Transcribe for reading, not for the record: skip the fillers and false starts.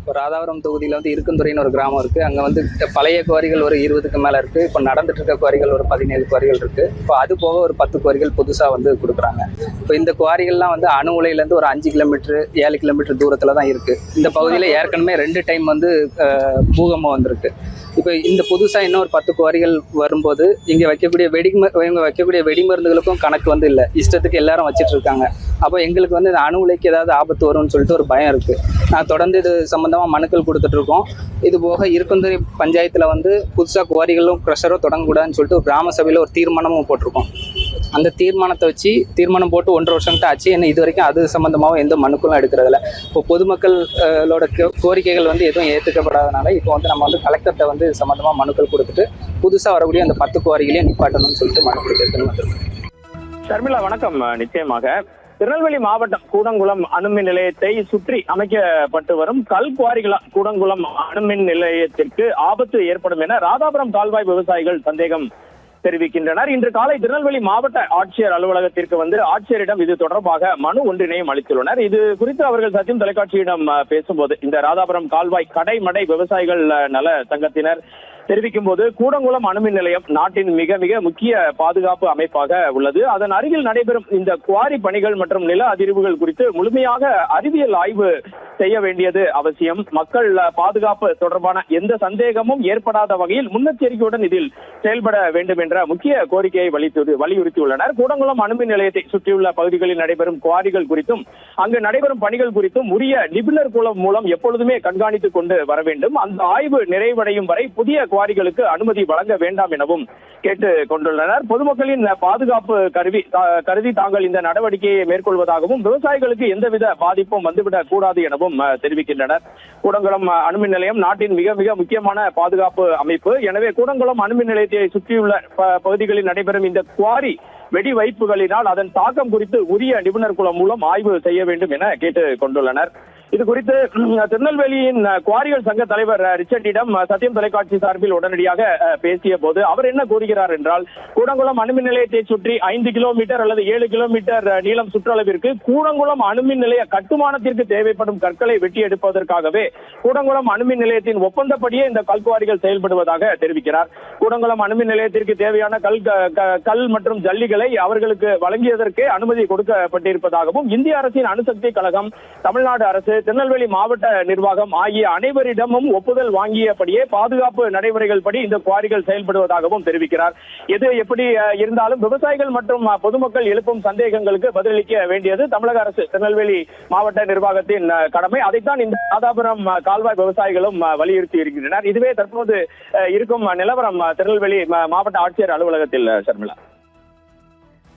இப்போ ராதாபுரம் தொகுதியில் வந்து இருக்குந்துறைன்னு ஒரு கிராமம் இருக்குது. அங்கே வந்து பழைய குவாரிகள் ஒரு 20க்கு மேலே இருக்குது. இப்போ நடந்துட்டு இருக்க குவாரிகள் ஒரு 17 குவாரிகள் இருக்குது. இப்போ அது போக ஒரு 10 குவாரிகள் புதுசாக வந்து கொடுக்குறாங்க. இப்போ இந்த குவாரிகள்லாம் வந்து அணு உலையிலேருந்து ஒரு 5 கிலோமீட்டர் 7 கிலோமீட்டர் தூரத்தில் தான் இருக்குது. இந்த பகுதியில் ஏற்கனவே 2 டைம் வந்து பூகம்பம் வந்திருக்கு. இப்போ இந்த புதுசாக இன்னும் ஒரு 10 குவாரிகள் வரும்போது இங்கே வைக்கக்கூடிய வெடிமருந்துகளுக்கும் கணக்கு வந்து இல்லை. இஷ்டத்துக்கு எல்லாரும் வச்சுட்டு இருக்காங்க. அப்போ எங்களுக்கு வந்து இந்த அணு உலைக்கு ஏதாவது ஆபத்து வரும்னு சொல்லிட்டு ஒரு பயம் இருக்குது. நான் தொடர்ந்து இது சம்மந்தமாக மனுக்கள் கொடுத்துட்ருக்கோம். இது போக இருக்குந்துறை பஞ்சாயத்தில் வந்து புதுசாக குவாரிகளும் க்ரஷரோ தொடங்கக்கூடாதுன்னு சொல்லிட்டு ஒரு கிராம சபையில் ஒரு தீர்மானமும் போட்டிருக்கோம். அந்த தீர்மானத்தை வச்சு தீர்மானம் போட்டு 1.5 வருஷங்கிட்ட ஆச்சு. என்ன இது வரைக்கும் அது சம்மந்தமாகவும் எந்த மனுக்களும் எடுக்கிறதில்ல. இப்போ பொதுமக்களோட கோரிக்கைகள் வந்து எதுவும் ஏற்றுக்கப்படாதனால இப்போ வந்து நம்ம வந்து கலெக்டர்கிட்ட வந்து சம்மந்தமாக மனுக்கள் கொடுத்துட்டு புதுசாக வரக்கூடிய அந்த 10 குவாரிகளையும் நிப்பாட்டணும்னு சொல்லிட்டு மனு கொடுத்துருக்குன்னு வந்திருக்கோம். ஷர்மிளா வணக்கம். நிச்சயமாக திருநெல்வேலி மாவட்டம் கூடங்குளம் அணுமின் நிலையத்தை சுற்றி அமைக்கப்பட்டு வரும் கல் குவாரிகளால் கூடங்குளம் அணுமின் நிலையத்திற்கு ஆபத்து ஏற்படும் என ராதாபுரம் கால்வாய் விவசாயிகள் சந்தேகம் தெரிவிக்கின்றனர். இன்று காலை திருநெல்வேலி மாவட்ட ஆட்சியர் அலுவலகத்திற்கு வந்து ஆட்சியரிடம் இது தொடர்பாக மனு ஒன்றினையும் அளித்துள்ளனர். இது குறித்து அவர்கள் சத்தியம் தொலைக்காட்சியிடம் பேசும்போது இந்த ராதாபுரம் கால்வாய் கடைமடை விவசாயிகள் நல சங்கத்தினர் தெரிவிக்கும் போது கூடங்குளம் அணுமின் நிலையம் நாட்டின் மிக மிக முக்கிய பாதுகாப்பு அமைப்பாக உள்ளது. அதன் அருகில் நடைபெறும் இந்த குவாரி பணிகள் மற்றும் நில அதிர்வுகள் குறித்து முழுமையாக அறிவியல் ஆய்வு செய்ய வேண்டியது அவசியம். மக்கள் பாதுகாப்பு தொடர்பான எந்த சந்தேகமும் ஏற்படாத வகையில் முன்னெச்சரிக்கையுடன் இதில் செயல்பட வேண்டும் என்ற முக்கிய கோரிக்கையை வலியுறுத்தியுள்ளனர். கூடங்குளம் அணுமின் நிலையத்தை சுற்றியுள்ள பகுதிகளில் நடைபெறும் குவாரிகள் குறித்தும் அங்கு நடைபெறும் பணிகள் குறித்தும் உரிய நிபுணர் குழு மூலம் எப்பொழுதுமே கண்காணித்துக் கொண்டு வர வேண்டும். அந்த ஆய்வு நிறைவடையும் வரை புதிய குவாரிகளுக்கு அனுமதி வழங்க வேண்டாம் எனவும் கேட்டுக் கொண்டுள்ளனர். பொதுமக்களின் பாதுகாப்பு கருதி தாங்கள் இந்த நடவடிக்கையை மேற்கொள்வதாகவும் விவசாயிகளுக்கு எந்தவித பாதிப்பும் வந்துவிடக் கூடாது எனவும் தெரிவிக்கின்றனர். கூடங்குளம் அணுமின் நிலையம் நாட்டின் மிக மிக முக்கியமான பாதுகாப்பு அமைப்பு. எனவே கூடங்குளம் அணுமின் நிலையத்தை சுற்றியுள்ள பகுதிகளில் நடைபெறும் இந்த குவாரி வெடி வைப்புகளினால் அதன் தாக்கம் குறித்து உரிய நிபுணர் குழு மூலம் ஆய்வு செய்ய வேண்டும் என கேட்டுக் கொண்டுள்ளனர். இது குறித்து திருநெல்வேலியின் குவாரிகள் சங்க தலைவர் ரிச்சர்டிடம் சத்தியம் தொலைக்காட்சி சார்பில் உடனடியாக பேசிய போது அவர் என்ன கூறுகிறார் என்றால், கூடங்குளம் அணுமின் நிலையத்தை சுற்றி 5 கிலோமீட்டர் அல்லது 7 கிலோமீட்டர் நீளம் சுற்றளவிற்கு கூடங்குளம் அணுமின் நிலைய கட்டுமானத்திற்கு தேவைப்படும் கற்களை வெட்டி எடுப்பதற்காகவே கூடங்குளம் அணுமின் நிலையத்தின் ஒப்பந்தப்படியே இந்த கல்குவாரிகள் செயல்படுவதாக தெரிவிக்கிறார். கூடங்குளம் அணுமின் நிலையத்திற்கு தேவையான கல் மற்றும் ஜல்லிகளை அவர்களுக்கு வழங்கியதற்கே அனுமதி கொடுக்கப்பட்டிருப்பதாகவும் இந்திய அரசின் அணுசக்தி கழகம், தமிழ்நாடு அரசு, திருநெல்வேலி மாவட்ட நிர்வாகம் ஆகிய அனைவரிடமும் ஒப்புதல் வாங்கியபடியே பாதுகாப்பு நடைமுறைகள் படி இந்த குவாரிகள் செயல்படுவதாகவும் தெரிவிக்கிறார். எது எப்படி இருந்தாலும் விவசாயிகள் மற்றும் பொதுமக்கள் எழுப்பும் சந்தேகங்களுக்கு பதிலளிக்க வேண்டியது தமிழக அரசு, திருநெல்வேலி மாவட்ட நிர்வாகத்தின் கடமை. அதைத்தான் இந்த ராதாபுரம் கால்வாய் விவசாயிகளும் வலியுறுத்தி இருக்கின்றனர். இதுவே தற்போது இருக்கும் நிலவரம் திருநெல்வேலி மாவட்ட ஆட்சியர் அலுவலகத்தில். ஷர்மிளா.